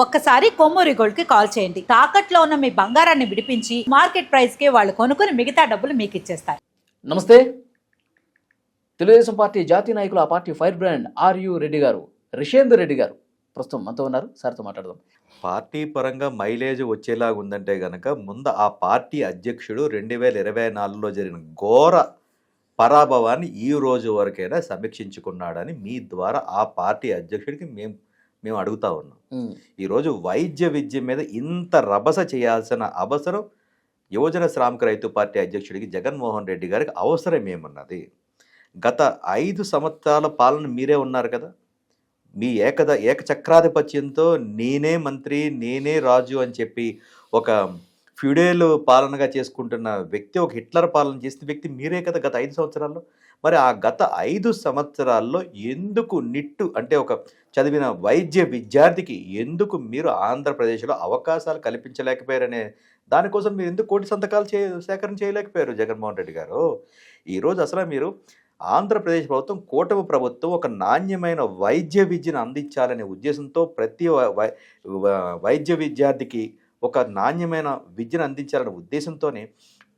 ఒక్కసారి కొమ్మూరి గోల్డ్ కి కాల్ చేయండి. తాకట్లో ఉన్న మీ బంగారాన్ని విడిపించి మార్కెట్ ప్రైస్ కి వాళ్ళు కొనుక్కుని మిగతా డబ్బులు మీకు ఇచ్చేస్తారు. నమస్తే. తెలుగుదేశం పార్టీ జాతీయ నాయకులు, ఆ పార్టీ ఫైర్ బ్రాండ్ ఆర్యు రెడ్డి గారు, రిషేందర్ రెడ్డి గారు ప్రస్తుతం మనతో ఉన్నారు. సార్తో మాట్లాడదాం. పార్టీ పరంగా మైలేజ్ వచ్చేలాగా ఉందంటే గనక ముందు ఆ పార్టీ అధ్యక్షుడు 2024లో జరిగిన ఘోర పరాభవాన్ని ఈ రోజు వరకైనా సమీక్షించుకున్నాడని మీ ద్వారా ఆ పార్టీ అధ్యక్షుడికి మేము అడుగుతా ఉన్నాం. ఈరోజు వైద్య విద్య మీద ఇంత రభస చేయాల్సిన అవసరం యువజన శ్రామిక రైతు పార్టీ అధ్యక్షుడికి జగన్మోహన్ రెడ్డి గారికి అవసరం ఏమన్నది? గత 5 సంవత్సరాల పాలన మీరే ఉన్నారు కదా. మీ ఏకచక్రాధిపత్యంతో నేనే మంత్రి, నేనే రాజు అని చెప్పి ఒక ఫ్యూడేల్ పాలనగా చేసుకుంటున్న వ్యక్తి, ఒక హిట్లర్ పాలన చేసిన వ్యక్తి మీరే కదా గత 5 సంవత్సరాల్లో. మరి ఆ గత 5 సంవత్సరాల్లో ఎందుకు అంటే ఒక చదివిన వైద్య విద్యార్థికి ఎందుకు మీరు ఆంధ్రప్రదేశ్లో అవకాశాలు కల్పించలేకపోయారనే దానికోసం మీరు ఎందుకు కోటి సంతకాలు సేకరణ చేయలేకపోయారు జగన్మోహన్ రెడ్డి గారు? ఈరోజు అసలు మీరు ఆంధ్రప్రదేశ్ ప్రభుత్వం, కూటమి ప్రభుత్వం ఒక నాణ్యమైన వైద్య విద్యను అందించాలనే ఉద్దేశంతో ప్రతి వైద్య విద్యార్థికి ఒక నాణ్యమైన విద్యను అందించాలనే ఉద్దేశంతోనే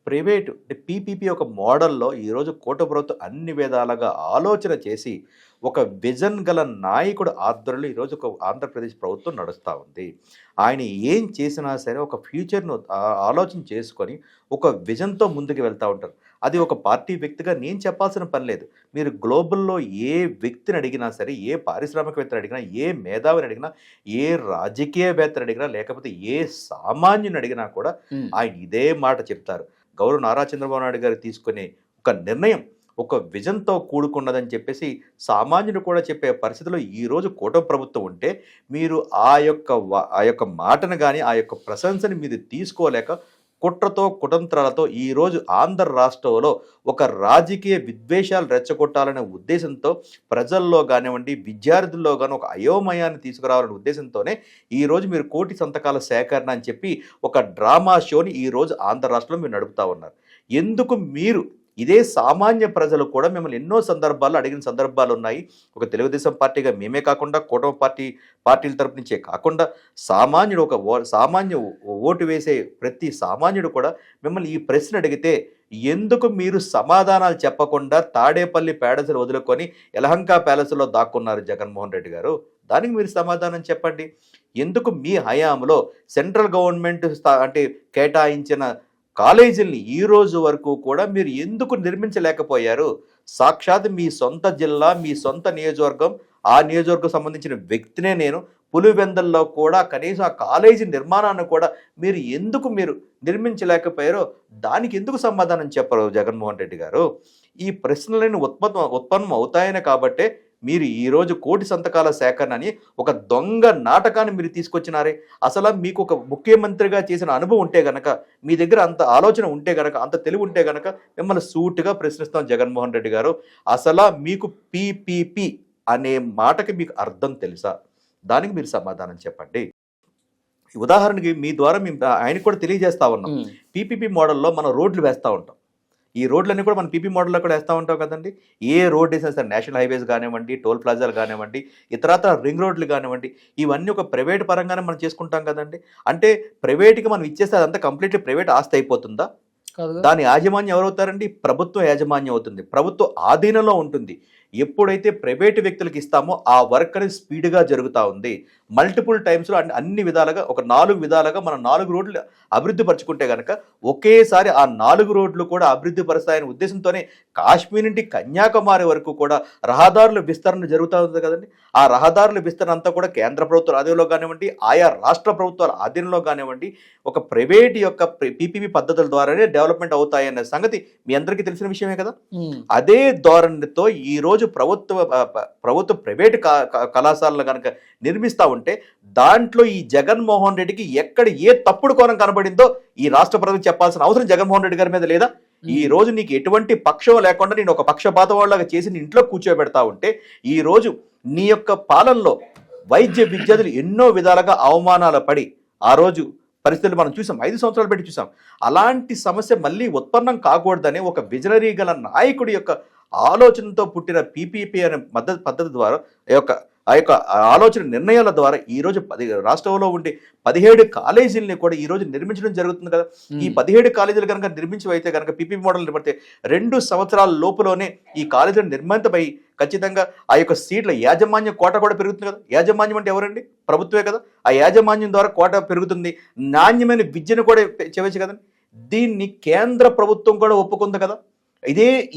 ప్రైవేటు పీపీపీ ఒక మోడల్లో ఈరోజు కూటమి ప్రభుత్వం అన్ని విధాలుగా ఆలోచన చేసి ఒక విజన్ గల నాయకుడు ఆధ్వర్యంలో ఈరోజు ఒక ఆంధ్రప్రదేశ్ ప్రభుత్వం నడుస్తూ ఉంది. ఆయన ఏం చేసినా సరే ఒక ఫ్యూచర్ను ఆలోచన చేసుకొని ఒక విజన్తో ముందుకు వెళ్తూ ఉంటారు. అది ఒక పార్టీ వ్యక్తిగా నేను చెప్పాల్సిన పని లేదు. మీరు గ్లోబల్లో ఏ వ్యక్తిని అడిగినా సరే, ఏ పారిశ్రామికవేత్తని అడిగినా, ఏ మేధావిని అడిగినా, ఏ రాజకీయవేత్తని అడిగినా, లేకపోతే ఏ సామాన్యుని అడిగినా కూడా ఆయన ఇదే మాట చెప్తారు. గౌరవ నారా చంద్రబాబు నాయుడు గారు తీసుకునే ఒక నిర్ణయం ఒక విజన్తో కూడుకున్నదని చెప్పేసి సామాన్యుడు కూడా చెప్పే పరిస్థితిలో ఈరోజు కూటమి ప్రభుత్వం ఉంటే మీరు ఆ యొక్క మాటను కానీ, ఆ యొక్క ప్రశంసని మీరు తీసుకోలేక కుట్రతో కుతంత్రాలతో ఈరోజు ఆంధ్ర రాష్ట్రంలో ఒక రాజకీయ విద్వేషాలు రెచ్చగొట్టాలనే ఉద్దేశంతో ప్రజల్లో కానివ్వండి, విద్యార్థుల్లో కానీ ఒక అయోమయాన్ని తీసుకురావాలనే ఉద్దేశంతోనే ఈరోజు మీరు కోటి సంతకాల సేకరణ అని చెప్పి ఒక డ్రామా షోని ఈరోజు ఆంధ్ర రాష్ట్రంలో మీరు నడుపుతూ ఉన్నారు. ఎందుకు మీరు ఇదే సామాన్య ప్రజలు కూడా మిమ్మల్ని ఎన్నో సందర్భాల్లో అడిగిన సందర్భాలు ఉన్నాయి. ఒక తెలుగుదేశం పార్టీగా మేమే కాకుండా, కూటమి పార్టీల తరపు నుంచే కాకుండా సామాన్యుడు సామాన్య ఓటు వేసే ప్రతి సామాన్యుడు కూడా మిమ్మల్ని ఈ ప్రశ్న అడిగితే ఎందుకు మీరు సమాధానాలు చెప్పకుండా తాడేపల్లి ప్యాలెస్లు వదులుకొని యలహంక ప్యాలెస్లో దాక్కున్నారు జగన్మోహన్ రెడ్డి గారు? దానికి మీరు సమాధానం చెప్పండి. ఎందుకు మీ హయాంలో సెంట్రల్ గవర్నమెంట్ అంటే కేటాయించిన కాలేజీల్ని ఈ రోజు వరకు కూడా మీరు ఎందుకు నిర్మించలేకపోయారు? సాక్షాత్ మీ సొంత జిల్లా, మీ సొంత నియోజకవర్గం, ఆ నియోజకవర్గం సంబంధించిన వ్యక్తినే నేను. పులివెందల్లో కూడా కనీసం ఆ కాలేజీ నిర్మాణాన్ని కూడా మీరు నిర్మించలేకపోయారో దానికి ఎందుకు సమాధానం చెప్పరు జగన్మోహన్ రెడ్డి గారు? ఈ ప్రశ్నలను ఉత్పన్నం అవుతాయనే కాబట్టే మీరు ఈరోజు కోటి సంతకాల సేకరణ అని ఒక దొంగ నాటకాన్ని మీరు తీసుకొచ్చినారే. అసలు మీకు ఒక ముఖ్యమంత్రిగా చేసిన అనుభవం ఉంటే గనక, మీ దగ్గర అంత ఆలోచన ఉంటే గనక, అంత తెలివి ఉంటే గనక మిమ్మల్ని సూటిగా ప్రశ్నిస్తాం జగన్మోహన్ రెడ్డి గారు. అసలు మీకు పీపీపీ అనే మాటకి మీకు అర్థం తెలుసా? దానికి మీరు సమాధానం చెప్పండి. ఉదాహరణకి మీ ద్వారా మేము ఆయనకు కూడా తెలియజేస్తా ఉన్నాం. పీపీపీ మోడల్లో మనం రోడ్లు వేస్తూ ఉంటాం. ఈ రోడ్లన్నీ కూడా మనం పీపీ మోడల్లో కూడా వేస్తూ ఉంటాం కదండి. ఏ రోడ్ వేసినా సరే, నేషనల్ హైవేస్ కానివ్వండి, టోల్ ప్లాజాలు కానివ్వండి, ఇతరత్ర రింగ్ రోడ్లు కానివ్వండి, ఇవన్నీ ఒక ప్రైవేట్ పరంగానే మనం చేసుకుంటాం కదండి. అంటే ప్రైవేట్కి మనం ఇచ్చేస్తే అదంతా కంప్లీట్లీ ప్రైవేట్ ఆస్తి అయిపోతుందా? దాని యాజమాన్యం ఎవరవుతారండి? ప్రభుత్వం యాజమాన్యం అవుతుంది. ప్రభుత్వ ఆధీనంలో ఉంటుంది. ఎప్పుడైతే ప్రైవేటు వ్యక్తులకు ఇస్తామో ఆ వర్క్ అనేది స్పీడ్గా జరుగుతూ ఉంది. మల్టిపుల్ టైమ్స్లో అన్ని విధాలుగా ఒక 4 విధాలుగా మనం 4 రోడ్లు అభివృద్ధి పరచుకుంటే కనుక ఒకేసారి ఆ 4 రోడ్లు కూడా అభివృద్ధి పరుస్తాయనే ఉద్దేశంతోనే కాశ్మీర్ నుండి కన్యాకుమారి వరకు కూడా రహదారుల విస్తరణ జరుగుతూ ఉంది కదండి. ఆ రహదారుల విస్తరణ అంతా కూడా కేంద్ర ప్రభుత్వాల ఆధీనంలో కానివ్వండి, ఆయా రాష్ట్ర ప్రభుత్వాల ఆధీనంలో కానివ్వండి, ఒక ప్రైవేట్ యొక్క పీపీపీ పద్ధతుల ద్వారానే డెవలప్మెంట్ అవుతాయనే సంగతి మీ అందరికీ తెలిసిన విషయమే కదా. అదే ధోరణితో ఈరోజు ప్రభుత్వ ప్రైవేటు కళాశాలలు కనుక నిర్మిస్తూ ఉంటే దాంట్లో ఈ జగన్మోహన్ రెడ్డికి ఎక్కడ ఏ తప్పుడు కోణం కనబడిందో ఈ రాష్ట్ర ప్రజలకు చెప్పాల్సిన అవసరం జగన్మోహన్ రెడ్డి గారి మీద లేదా? ఈ రోజు నీకు ఎటువంటి పక్షం లేకుండా నేను ఒక పక్షపాతం వాళ్ళగా చేసి నీ ఇంట్లో కూర్చోబెడతా ఉంటే ఈ రోజు నీ యొక్క పాలనలో వైద్య విద్యార్థులు ఎన్నో విధాలుగా అవమానాలు పడి ఆ రోజు పరిస్థితులు మనం చూసాం. 5 సంవత్సరాలు పెట్టి చూసాం. అలాంటి సమస్య మళ్ళీ ఉత్పన్నం కాకూడదని ఒక విజనరీ గల నాయకుడి యొక్క ఆలోచనతో పుట్టిన పీపీపీ అనే పద్ధతి ద్వారా ఈ యొక్క ఆ యొక్క ఆలోచన నిర్ణయాల ద్వారా ఈరోజు రాష్ట్రంలో ఉండే 17 కాలేజీలని కూడా ఈరోజు నిర్మించడం జరుగుతుంది కదా. ఈ 17 కాలేజీలు కనుక నిర్మించవైతే కనుక పీపీపీ మోడల్ నిలబడితే 2 సంవత్సరాల లోపులోనే ఈ కాలేజీలు నిర్మితమై ఖచ్చితంగా ఆ యొక్క సీట్ల యాజమాన్యం కోట కూడా పెరుగుతుంది కదా. యాజమాన్యం అంటే ఎవరండి? ప్రభుత్వమే కదా. ఆ యాజమాన్యం ద్వారా కోట పెరుగుతుంది, నాణ్యమైన విద్యను కూడా చేయవచ్చు కదండి. దీన్ని కేంద్ర ప్రభుత్వం కూడా ఒప్పుకుంది కదా.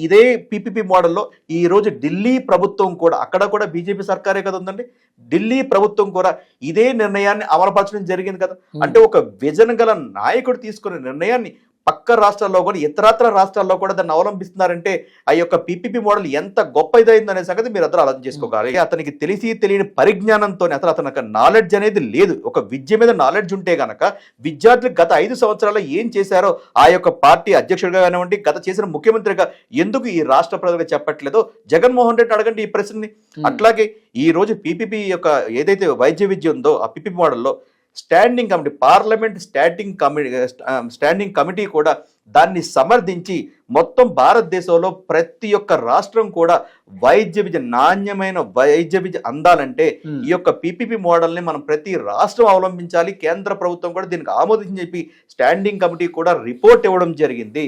ఇదే పీపీపీ మోడల్లో ఈరోజు ఢిల్లీ ప్రభుత్వం కూడా, అక్కడ కూడా బీజేపీ సర్కారే కదా ఉందండి, ఢిల్లీ ప్రభుత్వం కూడా ఇదే నిర్ణయాన్ని అమలుపరచడం జరిగింది కదా. అంటే ఒక విజన్ గల నాయకుడు తీసుకున్న నిర్ణయాన్ని పక్క రాష్ట్రాల్లో కూడా ఇతరత్ర రాష్ట్రాల్లో కూడా దాన్ని అవలంబిస్తున్నారంటే ఆ యొక్క పీపీపీ మోడల్ ఎంత గొప్ప ఇదైందనే సంగతి మీరు అందరూ అర్థం చేసుకోవాలి. అతనికి తెలియని పరిజ్ఞానంతో అతనికి నాలెడ్జ్ అనేది లేదు. ఒక విద్య మీద నాలెడ్జ్ ఉంటే గనక విద్యార్థులు గత 5 సంవత్సరాల్లో ఏం చేశారో ఆ యొక్క పార్టీ అధ్యక్షుడిగా కానివ్వండి, గత చేసిన ముఖ్యమంత్రిగా ఎందుకు ఈ రాష్ట్ర ప్రజలకు చెప్పట్లేదో జగన్మోహన్ రెడ్డి అడగండి ఈ ప్రశ్నని. అట్లాగే ఈ రోజు పీపీపీ యొక్క ఏదైతే వైద్య విద్య ఉందో ఆ పీపీపీ మోడల్లో standing committee, parliament standing committee కూడా దాన్ని సమర్థించి మొత్తం భారతదేశంలో ప్రతి ఒక్క రాష్ట్రం కూడా వైద్య విద్య, నాణ్యమైన వైద్య విద్య అందాలంటే ఈ యొక్క పీపీపీ మోడల్ని మనం ప్రతి రాష్ట్రం అవలంబించాలి. కేంద్ర ప్రభుత్వం కూడా దీనికి ఆమోదించి చెప్పి స్టాండింగ్ కమిటీ కూడా రిపోర్ట్ ఇవ్వడం జరిగింది.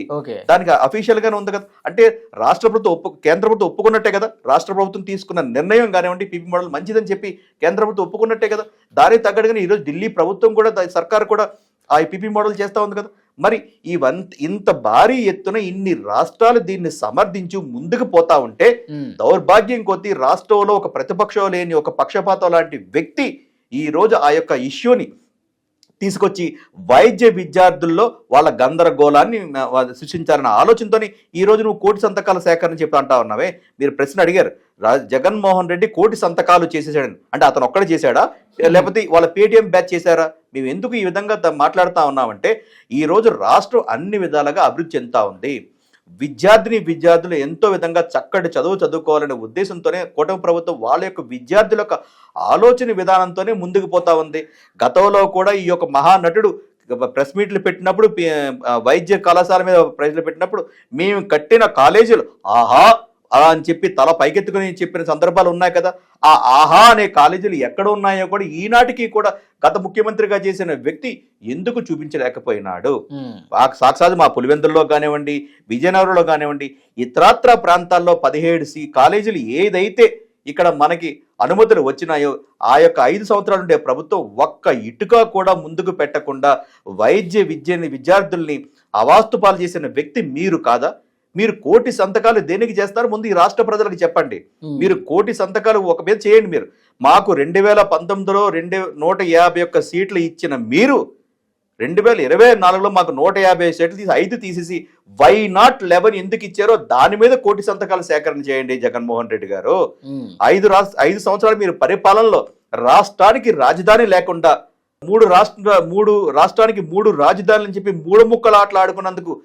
దానికి అఫీషియల్ గానే ఉంది కదా. అంటే రాష్ట్ర ప్రభుత్వం కేంద్ర ప్రభుత్వం ఒప్పుకున్నట్టే కదా. రాష్ట్ర ప్రభుత్వం తీసుకున్న నిర్ణయం కానివ్వండి, పీపీ మోడల్ మంచిదని చెప్పి కేంద్ర ప్రభుత్వం ఒప్పుకున్నట్టే కదా. దానికి తగ్గట్టుగానే ఈరోజు ఢిల్లీ ప్రభుత్వం కూడా, సర్కార్ కూడా ఆ పీపీ మోడల్ చేస్తూ ఉంది కదా. మరి ఇంత భారీ ఎత్తున ఇన్ని రాష్ట్రాలు దీన్ని సమర్థించి ముందుకు పోతా ఉంటే దౌర్భాగ్యం కొద్దీ రాష్ట్రంలో ఒక ప్రతిపక్షం లేని ఒక పక్షపాతం లాంటి వ్యక్తి ఈ రోజు ఆ యొక్క ఇష్యూని తీసుకొచ్చి వైద్య విద్యార్థుల్లో వాళ్ళ గందరగోళాన్ని సృష్టించాలన్న ఆలోచనతోని ఈ రోజు నువ్వు 1 కోటి సంతకాల సేకరణ చెప్పి అంటా ఉన్నావే. మీరు ప్రశ్న అడిగారు, జగన్మోహన్ రెడ్డి 1 కోటి సంతకాలు చేసేసాడని. అంటే అతను ఒక్కడే చేశాడా, లేకపోతే వాళ్ళ పేటీఎం బ్యాచ్ చేశారా? మేము ఎందుకు ఈ విధంగా మాట్లాడుతూ ఉన్నామంటే ఈ రోజు రాష్ట్రం అన్ని విధాలుగా అభివృద్ధి చెందుతా ఉంది. విద్యార్థులు ఎంతో విధంగా చక్కటి చదువుకోవాలనే ఉద్దేశంతోనే కూటమి ప్రభుత్వం వాళ్ళ యొక్క విద్యార్థుల యొక్క ఆలోచన విధానంతోనే ముందుకు పోతా ఉంది. గతంలో కూడా ఈ యొక్క మహానటుడు ప్రెస్ మీట్లు పెట్టినప్పుడు, వైద్య కళాశాల మీద ప్రెస్లు పెట్టినప్పుడు మేము కట్టిన కాలేజీలు ఆహా అలా అని చెప్పి తల పైకెత్తుకుని చెప్పిన సందర్భాలు ఉన్నాయి కదా. ఆ ఆహా అనే కాలేజీలు ఎక్కడ ఉన్నాయో కూడా ఈనాటికి కూడా గత ముఖ్యమంత్రిగా చేసిన వ్యక్తి ఎందుకు చూపించలేకపోయినాడు? సాక్షాత్ మా పులివెందుల్లో కానివ్వండి, విజయనగరంలో కానివ్వండి, ఇతరత్ర ప్రాంతాల్లో 17 కాలేజీలు ఏదైతే ఇక్కడ మనకి అనుమతులు వచ్చినాయో ఆ యొక్క 5 సంవత్సరాలు ఉండే ప్రభుత్వం ఒక్క ఇటుక కూడా ముందుకు పెట్టకుండా వైద్య విద్యార్థుల్ని అవాస్తు పాలు చేసిన వ్యక్తి మీరు కాదా? మీరు 1 కోటి సంతకాలు దేనికి చేస్తారు? ముందు ఈ రాష్ట్ర ప్రజలకు చెప్పండి. మీరు 1 కోటి సంతకాలు ఒక మీద చేయండి. మీరు మాకు 2019లో 151 సీట్లు ఇచ్చిన మీరు 2024లో మాకు 150 సీట్లు తీసి 5 తీసేసి వై నాట్ 11 ఎందుకు ఇచ్చారో దాని మీద 1 కోటి సంతకాలు సేకరణ చేయండి జగన్మోహన్ రెడ్డి గారు. 5 సంవత్సరాలు మీరు పరిపాలనలో రాష్ట్రానికి రాజధాని లేకుండా 3 రాష్ట్రానికి 3 రాజధానులు చెప్పి 3 ముక్కలు ఆటలు ఆడుకున్నందుకు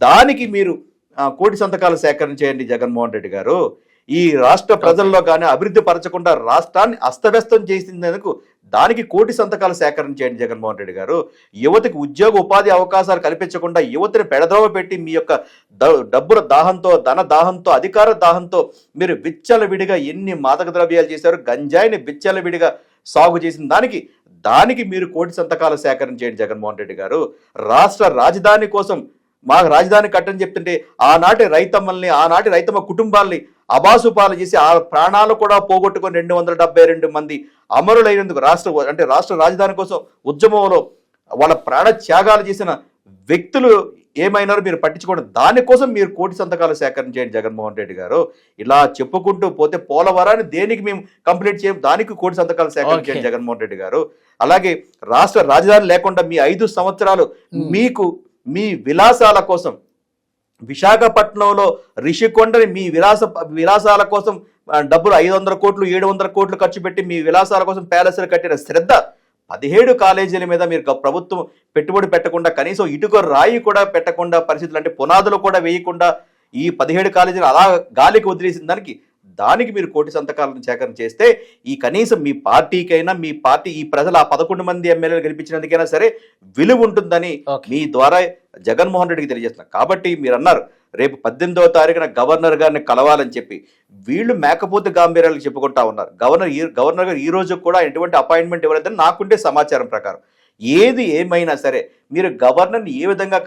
దానికి మీరు 1 కోటి సంతకాలు సేకరణ చేయండి జగన్మోహన్ రెడ్డి గారు. ఈ రాష్ట్ర ప్రజల్లో కానీ అభివృద్ధి పరచకుండా రాష్ట్రాన్ని అస్తవ్యస్తం చేసినందుకు దానికి 1 కోటి సంతకాలు సేకరణ చేయండి జగన్మోహన్ రెడ్డి గారు. యువతకి ఉద్యోగ ఉపాధి అవకాశాలు కల్పించకుండా యువతని పెడద్రోవ పెట్టి మీ యొక్క డబ్బుల దాహంతో, ధన దాహంతో, అధికార దాహంతో మీరు విచ్చలవిడిగా ఎన్ని మాదక ద్రవ్యాలు చేశారు, గంజాయిని విచ్చలవిడిగా సాగు చేసిన దానికి మీరు 1 కోటి సంతకాలు సేకరణ చేయండి జగన్మోహన్ రెడ్డి గారు. రాష్ట్ర రాజధాని కోసం మాకు రాజధాని కట్టని చెప్తుంటే ఆనాటి రైతమ్మ కుటుంబాల్ని అబాసుపాలు చేసి ఆ ప్రాణాలు కూడా పోగొట్టుకొని 272 మంది అమరులైనందుకు రాష్ట్ర రాజధాని కోసం ఉద్యమంలో వాళ్ళ ప్రాణ త్యాగాలు చేసిన వ్యక్తులు ఏమైనారో మీరు పట్టించుకోండి. దానికోసం మీరు 1 కోటి సంతకాలు సేకరణ చేయండి జగన్మోహన్ రెడ్డి గారు. ఇలా చెప్పుకుంటూ పోతే పోలవరాన్ని దేనికి మేము కంప్లీట్ చేయం, దానికి 1 కోటి సంతకాలు సేకరణ చేయండి జగన్మోహన్ రెడ్డి గారు. అలాగే రాష్ట్ర రాజధాని లేకుండా మీ 5 సంవత్సరాలు మీకు మీ విలాసాల కోసం విశాఖపట్నంలో రిషికొండని మీ విలాసాల కోసం డబ్బులు 500 కోట్లు 700 కోట్లు ఖర్చు పెట్టి మీ విలాసాల కోసం ప్యాలెస్లు కట్టిన శ్రద్ధ 17 కాలేజీల మీద మీరు ప్రభుత్వం పెట్టుబడి పెట్టకుండా, కనీసం ఇటుక రాయి కూడా పెట్టకుండా పరిస్థితులు, అంటే పునాదులు కూడా వేయకుండా ఈ 17 కాలేజీలు అలా గాలికి వదిలేసిన దానికి మీరు కోటి సంతకాలను సేకరణ చేస్తే ఈ కనీసం మీ పార్టీకైనా మీ పార్టీ ఈ ప్రజలు ఆ 11 మంది ఎమ్మెల్యేలు గెలిపించినందుకైనా సరే విలువ ఉంటుందని మీ ద్వారా జగన్మోహన్ రెడ్డికి తెలియజేస్తున్నారు. కాబట్టి మీరు అన్నారు రేపు 18వ తారీఖున గవర్నర్ గారిని కలవాలని చెప్పి, వీళ్ళు మేకపోతే గాంభీర్యాలకు చెప్పుకుంటా ఉన్నారు. గవర్నర్ గారు ఈ రోజు కూడా ఎటువంటి అపాయింట్మెంట్ ఇవ్వలేదని నాకుండే సమాచారం ప్రకారం. ఏది ఏమైనా సరే మీరు గవర్నర్ని ఏ విధంగా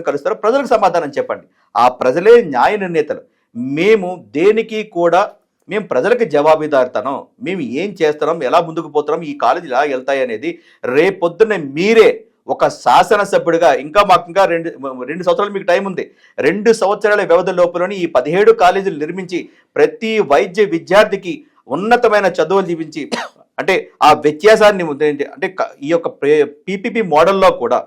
కలుస్తారో ప్రజలకు సమాధానం చెప్పండి. ఆ ప్రజలే న్యాయ నిర్ణేతలు. మేము దేనికి కూడా మేము ప్రజలకు జవాబుదారితనం, మేము ఏం చేస్తున్నాం, ఎలా ముందుకు పోతున్నాం, ఈ కాలేజీలు ఎలా వెళ్తాయి అనేది రేపొద్దున మీరే ఒక శాసనసభ్యుడిగా, మాకు ఇంకా రెండు సంవత్సరాలు మీకు టైం ఉంది. 2 సంవత్సరాల వ్యవధి లోపలని ఈ 17 కాలేజీలు నిర్మించి ప్రతి వైద్య విద్యార్థికి ఉన్నతమైన చదువులు చూపించి, అంటే ఆ వ్యత్యాసాన్ని అంటే ఈ యొక్క పీపీపీ మోడల్లో కూడా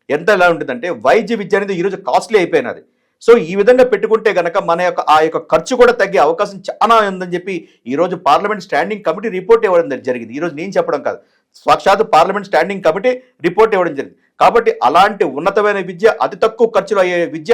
ఎంత ఎలా ఉంటుందంటే వైద్య విద్య అనేది ఈరోజు కాస్ట్లీ అయిపోయినది. సో ఈ విధంగా పెట్టుకుంటే గనక మన యొక్క ఆ యొక్క ఖర్చు కూడా తగ్గే అవకాశం చాలా ఉందని చెప్పి ఈరోజు పార్లమెంట్ స్టాండింగ్ కమిటీ రిపోర్ట్ ఇవ్వడం జరిగింది. ఈరోజు నేను చెప్పడం కాదు, సాక్షాత్ పార్లమెంట్ స్టాండింగ్ కమిటీ రిపోర్ట్ ఇవ్వడం జరిగింది. కాబట్టి అలాంటి ఉన్నతమైన విద్య, అతి తక్కువ ఖర్చులో అయ్యే విద్య,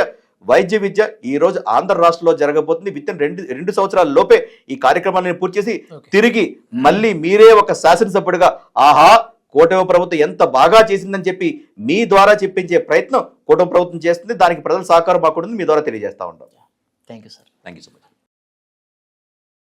వైద్య విద్య ఈ రోజు ఆంధ్ర రాష్ట్రంలో జరగబోతుంది. విత్ ఇన్ 2 సంవత్సరాల లోపే ఈ కార్యక్రమాన్ని పూర్తి చేసి తిరిగి మళ్ళీ మీరే ఒక శాసనసభ్యుడిగా ఆహా కూటమి ప్రభుత్వం ఎంత బాగా చేసిందని చెప్పి మీ ద్వారా చెప్పించే ప్రయత్నం కూటమి ప్రభుత్వం చేస్తుంది. దానికి ప్రజల సహకారం మాకు మీ ద్వారా తెలియజేస్తా ఉంటాం. Thank you sir. Thank you so much.